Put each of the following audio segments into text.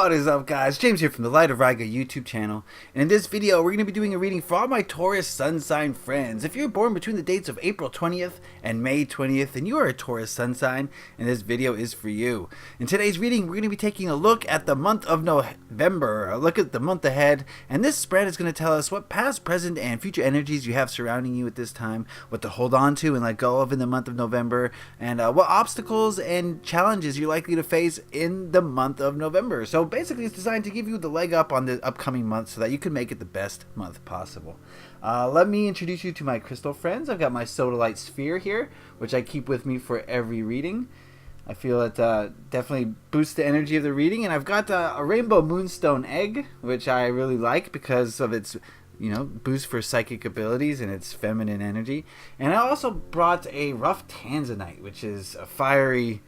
What is up, guys? James here from the Light of Riga YouTube channel, and in this video we're going to be doing a reading for all my Taurus Sun sign friends. If you're born between the dates of April 20th and May 20th, then you are a Taurus Sun sign, and this video is for you. In today's reading, we're going to be taking a look at the month of November, a look at the month ahead, and this spread is going to tell us what past, present, and future energies you have surrounding you at this time, what to hold on to and let go of in the month of November, and what obstacles and challenges you're likely to face in the month of November. So basically it's designed to give you the leg up on the upcoming month so that you can make it the best month possible. Let me introduce you to my crystal friends. I've got my Sodalite sphere here, which I keep with me for every reading. I feel it definitely boosts the energy of the reading. And I've got a rainbow moonstone egg, which I really like because of its boost for psychic abilities and its feminine energy. And I also brought a rough tanzanite, which is a fiery...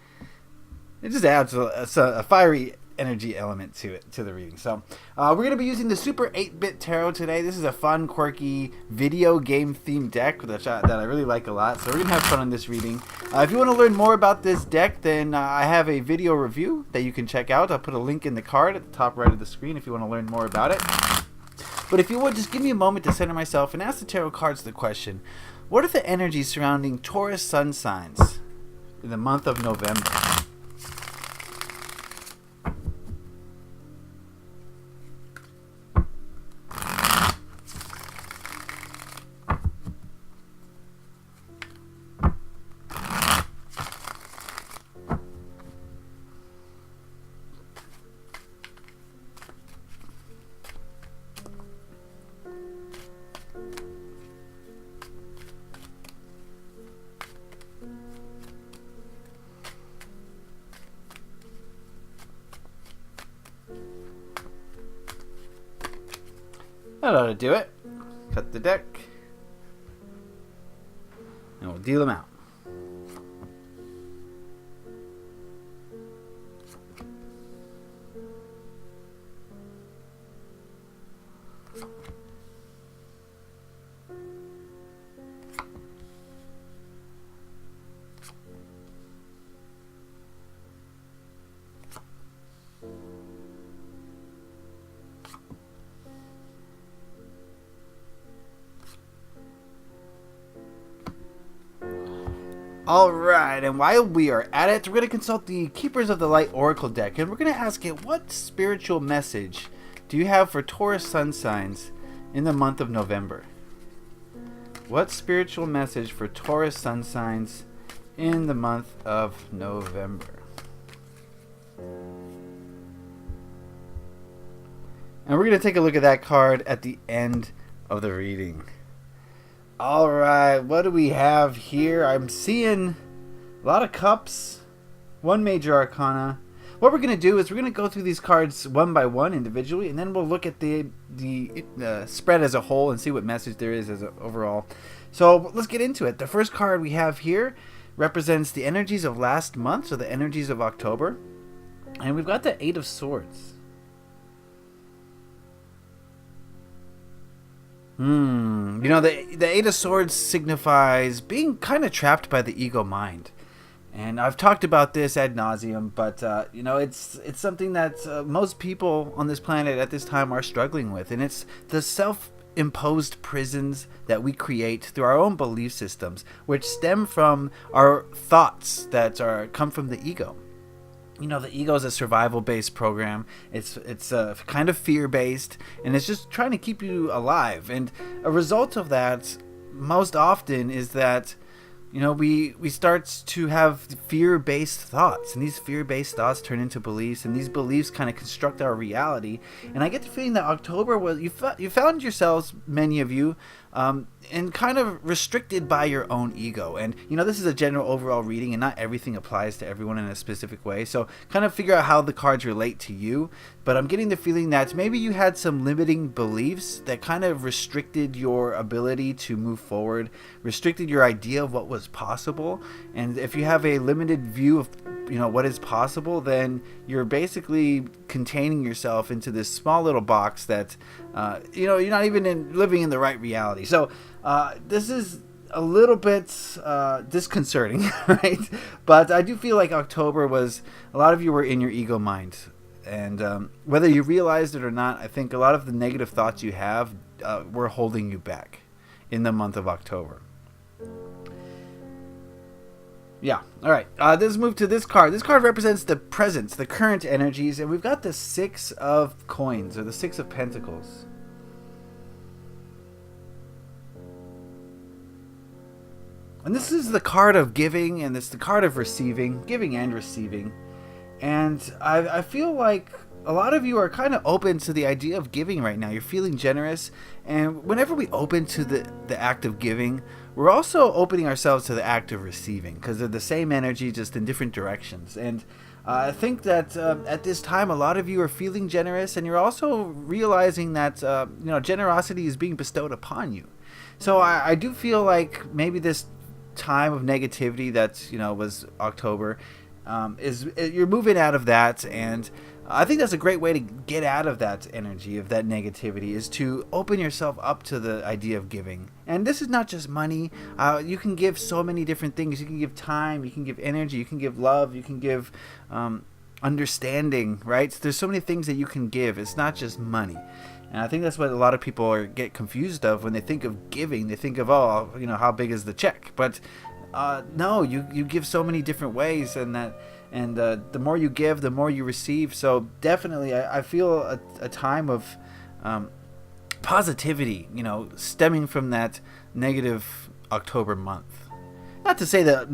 It just adds a fiery energy element to the reading. So we're going to be using the Super 8-Bit Tarot today. This is a fun, quirky video game themed deck that I really like a lot. So we're going to have fun on this reading. If you want to learn more about this deck, then I have a video review that you can check out. I'll put a link in the card at the top right of the screen if you want to learn more about it. But if you would, just give me a moment to center myself and ask the tarot cards the question: what are the energies surrounding Taurus Sun signs in the month of November? That ought to do it. Cut the deck. And we'll deal them out. Alright, and while we are at it, we're going to consult the Keepers of the Light Oracle deck, and we're going to ask it, what spiritual message do you have for Taurus Sun signs in the month of November? What spiritual message for Taurus Sun signs in the month of November? And we're going to take a look at that card at the end of the reading. Alright, what do we have here? I'm seeing a lot of cups, one major arcana. What we're going to do is we're going to go through these cards one by one individually, and then we'll look at the spread as a whole and see what message there is as overall. So let's get into it. The first card we have here represents the energies of last month, so the energies of October. And we've got the Eight of Swords. The Eight of Swords signifies being kind of trapped by the ego mind. And I've talked about this ad nauseum, but, it's something that most people on this planet at this time are struggling with. And it's the self-imposed prisons that we create through our own belief systems, which stem from our thoughts that come from the ego. The ego is a survival-based program. It's kind of fear-based, and it's just trying to keep you alive. And a result of that, most often, is that we start to have fear-based thoughts, and these fear-based thoughts turn into beliefs, and these beliefs kind of construct our reality. And I get the feeling that October was you found yourselves, many of you, and kind of restricted by your own ego. And this is a general overall reading, and not everything applies to everyone in a specific way, so kind of figure out how the cards relate to you. But I'm getting the feeling that maybe you had some limiting beliefs that kind of restricted your ability to move forward, restricted your idea of what was possible. And if you have a limited view of what is possible, then you're basically containing yourself into this small little box that you're not even living in the right reality. So this is a little bit disconcerting, right? But I do feel like October was, a lot of you were in your ego mind And whether you realized it or not, I think a lot of the negative thoughts you have were holding you back in the month of October. Yeah. All right. Let's move to this card. This card represents the presence, the current energies, and we've got the Six of Coins, or the Six of Pentacles. And this is the card of giving, and it's the card of receiving, giving and receiving. And I feel like a lot of you are kind of open to the idea of giving right now. You're feeling generous. And whenever we open to the act of giving, we're also opening ourselves to the act of receiving, because they're the same energy, just in different directions. And I think that at this time, a lot of you are feeling generous, and you're also realizing that generosity is being bestowed upon you. So I do feel like maybe this time of negativity that was October, you're moving out of that, and I think that's a great way to get out of that energy, of that negativity, is to open yourself up to the idea of giving. And this is not just money. You can give so many different things. You can give time, you can give energy, you can give love, you can give understanding, right? There's so many things that you can give. It's not just money. And I think that's what a lot of people get confused of when they think of giving. They think of, how big is the check? But no, you give so many different ways, and the more you give, the more you receive. So definitely, I feel a time of positivity, stemming from that negative October month. Not to say that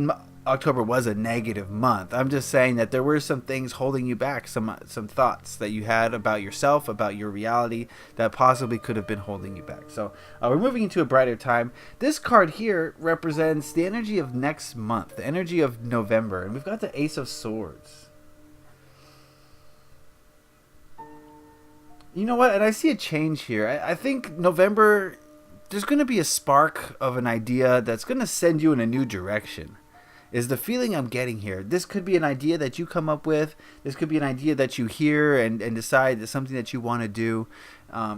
October was a negative month. I'm just saying that there were some things holding you back, some thoughts that you had about yourself, about your reality, that possibly could have been holding you back. So we're moving into a brighter time. This card here represents the energy of next month, the energy of November, and we've got the Ace of Swords. You know what? And I see a change here. I think November, there's going to be a spark of an idea that's going to send you in a new direction, is the feeling I'm getting here. This could be an idea that you come up with. This could be an idea that you hear and decide it's something that you want to do.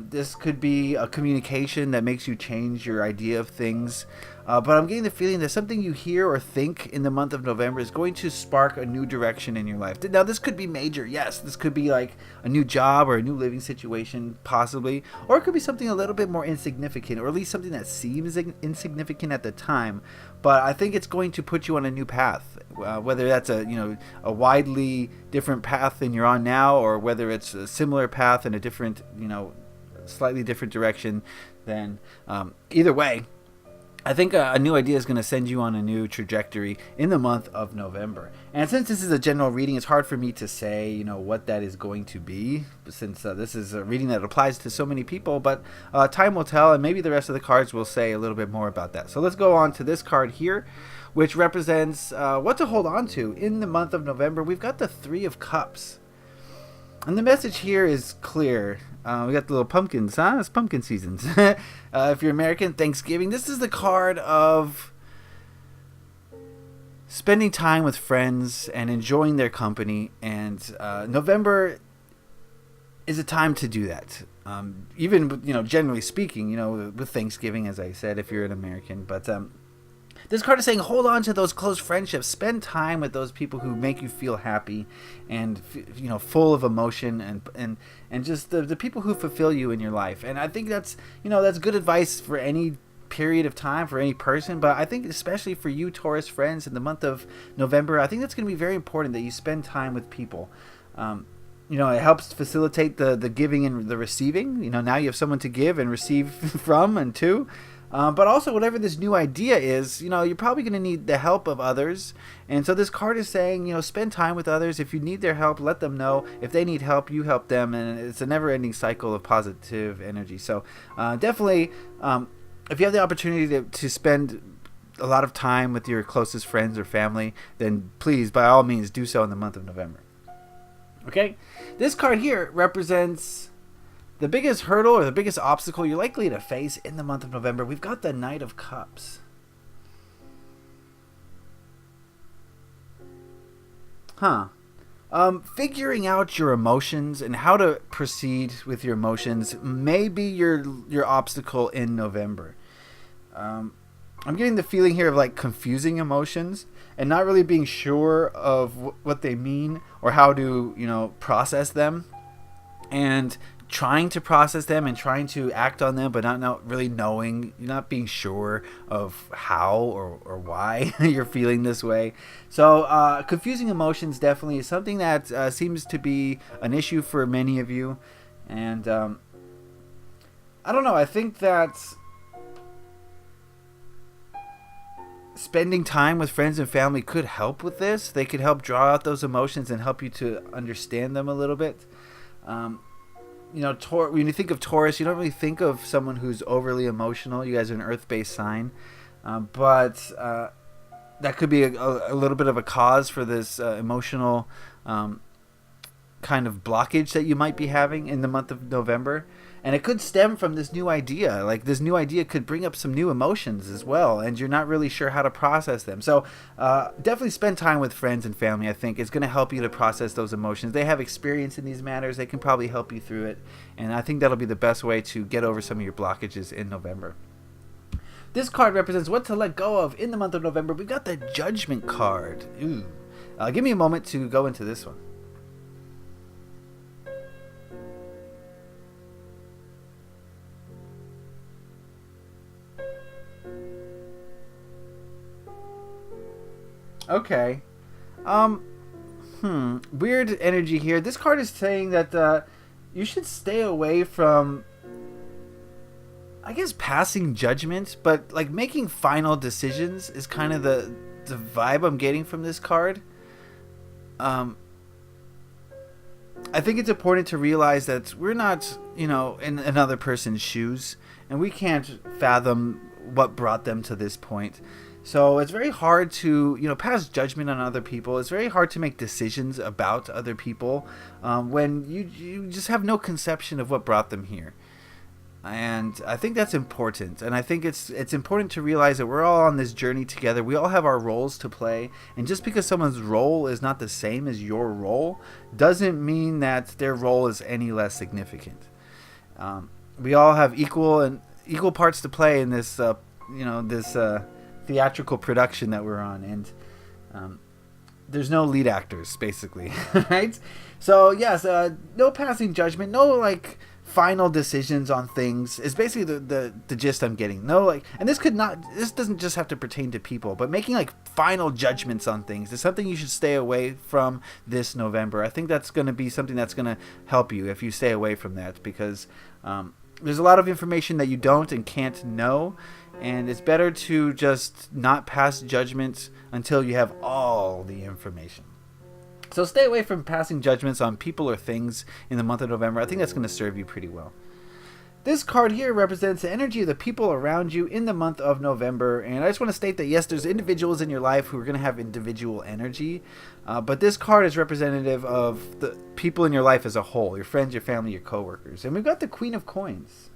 This could be a communication that makes you change your idea of things. But I'm getting the feeling that something you hear or think in the month of November is going to spark a new direction in your life. Now, this could be major. Yes, this could be like a new job or a new living situation, possibly. Or it could be something a little bit more insignificant, or at least something that seems insignificant at the time. But I think it's going to put you on a new path, whether that's a widely different path than you're on now, or whether it's a similar path in a different, slightly different direction. Then either way, I think a new idea is going to send you on a new trajectory in the month of November. And since this is a general reading, it's hard for me to say, what that is going to be, since this is a reading that applies to so many people. But time will tell, and maybe the rest of the cards will say a little bit more about that. So let's go on to this card here, which represents what to hold on to in the month of November. We've got the Three of Cups. And the message here is clear. We got the little pumpkins, huh? It's pumpkin seasons. If you're American, Thanksgiving. This is the card of spending time with friends and enjoying their company. And November is a time to do that. Even, generally speaking, with Thanksgiving, as I said, if you're an American. But this card is saying hold on to those close friendships. Spend time with those people who make you feel happy and, full of emotion, and just the people who fulfill you in your life. And I think that's good advice for any period of time, for any person. But I think especially for you Taurus friends in the month of November, I think that's going to be very important that you spend time with people. It helps facilitate the giving and the receiving. Now you have someone to give and receive from and to. But also, whatever this new idea is, you're probably going to need the help of others. And so this card is saying, spend time with others. If you need their help, let them know. If they need help, you help them. And it's a never-ending cycle of positive energy. So definitely, if you have the opportunity to spend a lot of time with your closest friends or family, then please, by all means, do so in the month of November. Okay? This card here represents the biggest hurdle or the biggest obstacle you're likely to face in the month of November. We've got the Knight of Cups. Figuring out your emotions and how to proceed with your emotions may be your obstacle in November. I'm getting the feeling here of like confusing emotions and not really being sure of what they mean or how to, process them, and trying to process them and trying to act on them, but not really knowing, not being sure of how or why you're feeling this way. So confusing emotions definitely is something that seems to be an issue for many of you. And I don't know, I think that spending time with friends and family could help with this. They could help draw out those emotions and help you to understand them a little bit. When you think of Taurus, you don't really think of someone who's overly emotional. You guys are an earth-based sign. But that could be a little bit of a cause for this emotional kind of blockage that you might be having in the month of November. And it could stem from this new idea. Like, this new idea could bring up some new emotions as well, and you're not really sure how to process them. So definitely spend time with friends and family, I think. It's going to help you to process those emotions. They have experience in these matters. They can probably help you through it. And I think that'll be the best way to get over some of your blockages in November. This card represents what to let go of in the month of November. We've got the Judgment card. Ooh. Give me a moment to go into this one. Okay. Weird energy here. This card is saying that you should stay away from, I guess, passing judgment, but like making final decisions is kind of the vibe I'm getting from this card. I think it's important to realize that we're not, in another person's shoes, and we can't fathom what brought them to this point. So it's very hard to, pass judgment on other people. It's very hard to make decisions about other people when you just have no conception of what brought them here. And I think that's important. And I think it's important to realize that we're all on this journey together. We all have our roles to play. And just because someone's role is not the same as your role doesn't mean that their role is any less significant. We all have equal parts to play in this, theatrical production that we're on, and there's no lead actors, basically. Right? So yes, no passing judgment, no like final decisions on things is basically the gist I'm getting. No, like, and this doesn't just have to pertain to people, but making like final judgments on things is something you should stay away from this November. I think that's going to be something that's going to help you if you stay away from that, because there's a lot of information that you don't and can't know. And it's better to just not pass judgments until you have all the information. So stay away from passing judgments on people or things in the month of November. I think that's going to serve you pretty well. This card here represents the energy of the people around you in the month of November. And I just want to state that, yes, there's individuals in your life who are going to have individual energy. But this card is representative of the people in your life as a whole. Your friends, your family, your coworkers. And we've got the Queen of Coins.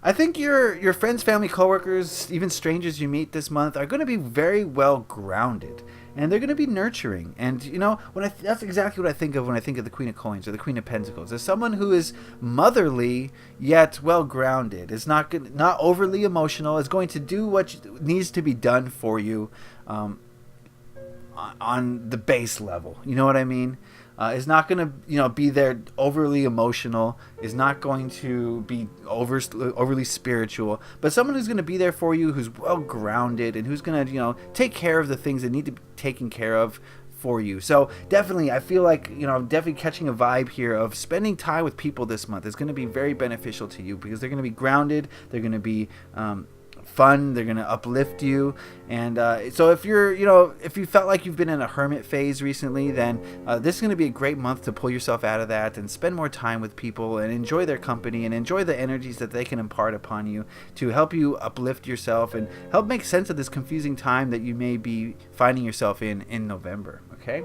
I think your friends, family, coworkers, even strangers you meet this month are going to be very well grounded, and they're going to be nurturing. And that's exactly what I think of when I think of the Queen of Coins or the Queen of Pentacles. As someone who is motherly yet well grounded, is not overly emotional, is going to do what needs to be done for you on the base level. You know what I mean? Is not going to be there overly emotional, is not going to be overly spiritual, but someone who's going to be there for you, who's well grounded, and who's going to take care of the things that need to be taken care of for you. So definitely, I feel like I'm definitely catching a vibe here of spending time with people this month is going to be very beneficial to you, because they're going to be grounded, they're going to be fun, they're going to uplift you. And so if if you felt like you've been in a hermit phase recently, then this is going to be a great month to pull yourself out of that and spend more time with people and enjoy their company and enjoy the energies that they can impart upon you to help you uplift yourself and help make sense of this confusing time that you may be finding yourself in November. Okay?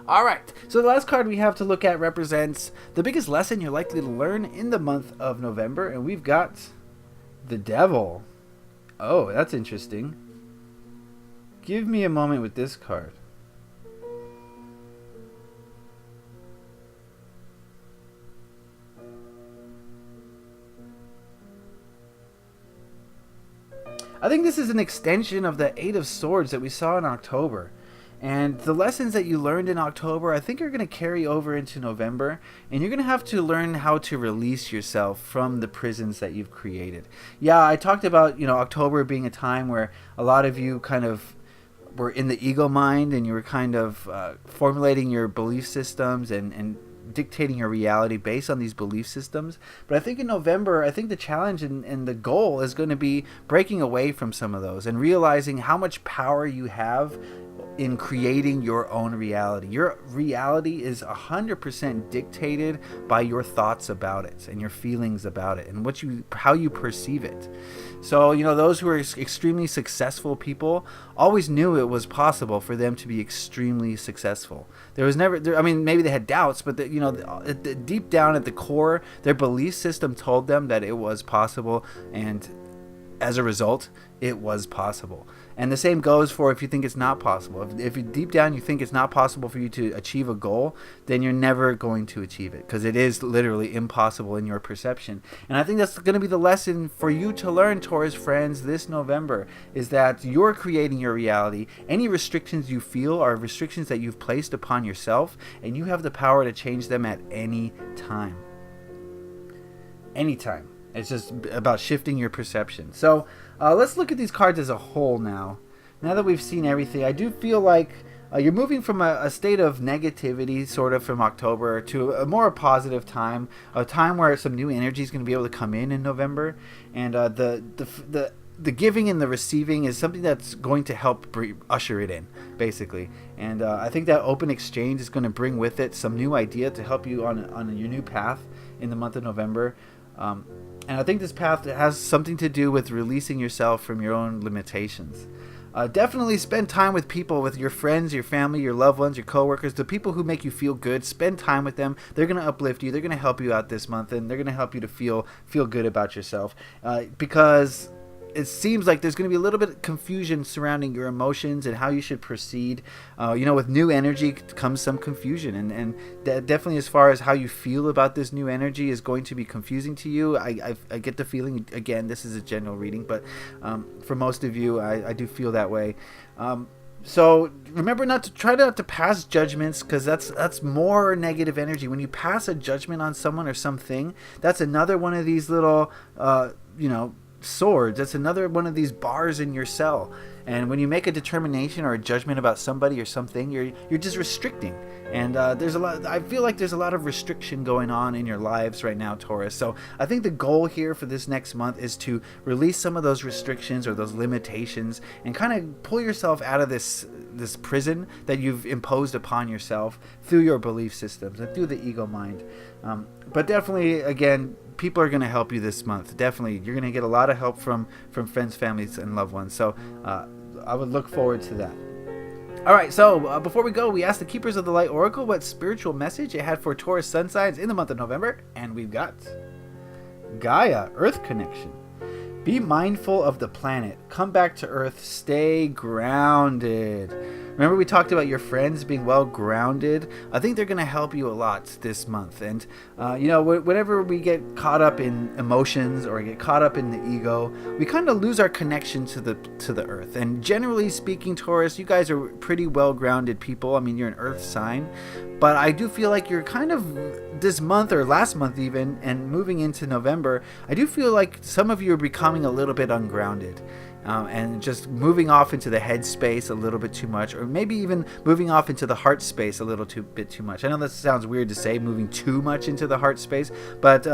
All right, so the last card we have to look at represents the biggest lesson you're likely to learn in the month of November, and we've got the Devil. Oh, that's interesting. Give me a moment with this card. I think this is an extension of the Eight of Swords that we saw in October. And the lessons that you learned in October, I think are going to carry over into November. And you're going to have to learn how to release yourself from the prisons that you've created. Yeah, I talked about, October being a time where a lot of you kind of were in the ego mind, and you were kind of formulating your belief systems and dictating your reality based on these belief systems. But I think in November, I think the challenge and the goal is going to be breaking away from some of those and realizing how much power you have in creating your own reality. Your reality is 100% dictated by your thoughts about it and your feelings about it and how you perceive it. So, those who are extremely successful people always knew it was possible for them to be extremely successful. There was never, maybe they had doubts, but deep down at the core, their belief system told them that it was possible, and as a result, it was possible. And the same goes for if you think it's not possible. If you deep down you think it's not possible for you to achieve a goal, then you're never going to achieve it, because it is literally impossible in your perception. And I think that's going to be the lesson for you to learn, Taurus friends, this November, is that you're creating your reality. Any restrictions you feel are restrictions that you've placed upon yourself, and you have the power to change them at any time. Anytime. It's just about shifting your perception. So let's look at these cards as a whole now. Now that we've seen everything, I do feel like you're moving from a state of negativity, sort of from October, to a more positive time, a time where some new energy is going to be able to come in November. And the giving and the receiving is something that's going to help usher it in, basically. And I think that open exchange is going to bring with it some new idea to help you on your new path in the month of November. And I think this path has something to do with releasing yourself from your own limitations. Definitely spend time with people, with your friends, your family, your loved ones, your coworkers, the people who make you feel good. Spend time with them. They're going to uplift you. They're going to help you out this month, and they're going to help you to feel good about yourself. Because it seems like there's going to be a little bit of confusion surrounding your emotions and how you should proceed. With new energy comes some confusion, and definitely as far as how you feel about this new energy is going to be confusing to you. I get the feeling, again, this is a general reading, but for most of you, I do feel that way. So remember not to pass judgments, because that's more negative energy. When you pass a judgment on someone or something, that's another one of these little, swords. That's another one of these bars in your cell. And when you make a determination or a judgment about somebody or something, you're just restricting. And I feel like there's a lot of restriction going on in your lives right now, Taurus. So I think the goal here for this next month is to release some of those restrictions or those limitations and kind of pull yourself out of this prison that you've imposed upon yourself through your belief systems and through the ego mind. But definitely, again, people are going to help you this month. Definitely, you're going to get a lot of help from friends, families, and loved ones. So I would look forward to that. All right, so before we go, we asked the Keepers of the Light Oracle what spiritual message it had for Taurus sun signs in the month of November, and we've got Gaia, Earth Connection. Be mindful of the planet. Come back to Earth. Stay grounded. Remember we talked about your friends being well grounded? I think they're going to help you a lot this month. And, whenever we get caught up in emotions or get caught up in the ego, we kind of lose our connection to the Earth. And generally speaking, Taurus, you guys are pretty well grounded people. I mean, you're an Earth sign. But I do feel like you're kind of this month or last month even, and moving into November, I do feel like some of you are becoming a little bit ungrounded. And just moving off into the head space a little bit too much, or maybe even moving off into the heart space a little bit too much. I know this sounds weird to say, moving too much into the heart space, but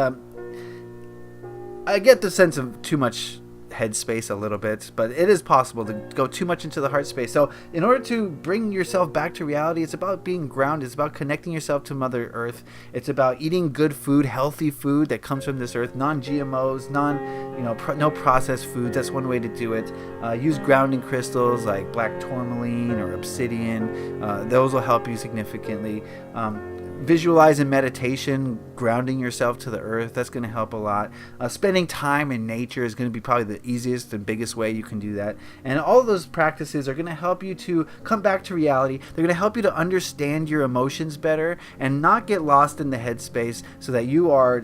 I get the sense of too much headspace a little bit, but it is possible to go too much into the heart space. So in order to bring yourself back to reality, it's about being grounded. It's about connecting yourself to Mother Earth. It's about eating good food, healthy food that comes from this earth, non-GMOs, no processed foods. That's one way to do it. Use grounding crystals like black tourmaline or obsidian. Those will help you significantly. Visualize in meditation, grounding yourself to the earth. That's going to help a lot. Spending time in nature is going to be probably the easiest and biggest way you can do that. And all of those practices are going to help you to come back to reality. They're going to help you to understand your emotions better and not get lost in the headspace, so that you are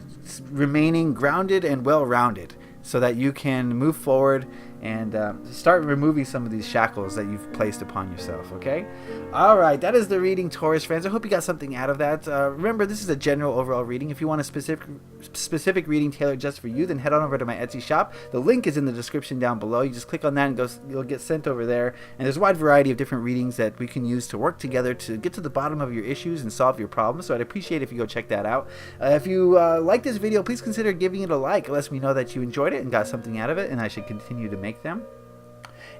remaining grounded and well-rounded, so that you can move forward and start removing some of these shackles that you've placed upon yourself, okay? All right, that is the reading, Taurus friends. I hope you got something out of that. Remember, this is a general overall reading. If you want a specific reading tailored just for you, then head on over to my Etsy shop. The link is in the description down below. You just click on that and you'll get sent over there. And there's a wide variety of different readings that we can use to work together to get to the bottom of your issues and solve your problems. So I'd appreciate if you go check that out. If you like this video, please consider giving it a like. It lets me know that you enjoyed it and got something out of it, and I should continue to make them.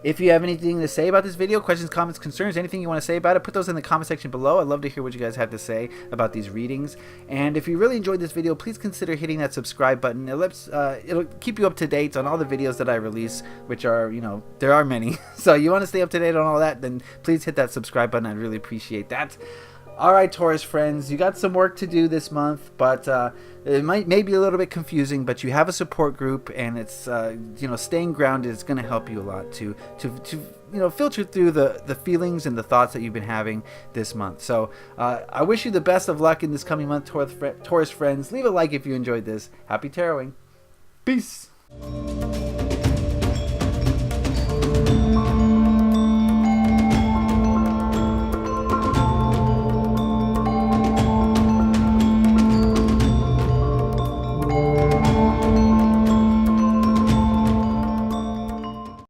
If you have anything to say about this video, questions, comments, concerns, anything you want to say about it, put those in the comment section below. I'd love to hear what you guys have to say about these readings. And if you really enjoyed this video, please consider hitting that subscribe button. It'll keep you up to date on all the videos that I release, which are, there are many. So you want to stay up to date on all that, then please hit that subscribe button. I'd really appreciate that. All right, Taurus friends, you got some work to do this month, but it may be a little bit confusing, but you have a support group, and it's staying grounded is going to help you a lot to filter through the feelings and the thoughts that you've been having this month. So I wish you the best of luck in this coming month, Taurus friends. Leave a like if you enjoyed this. Happy taroting. Peace.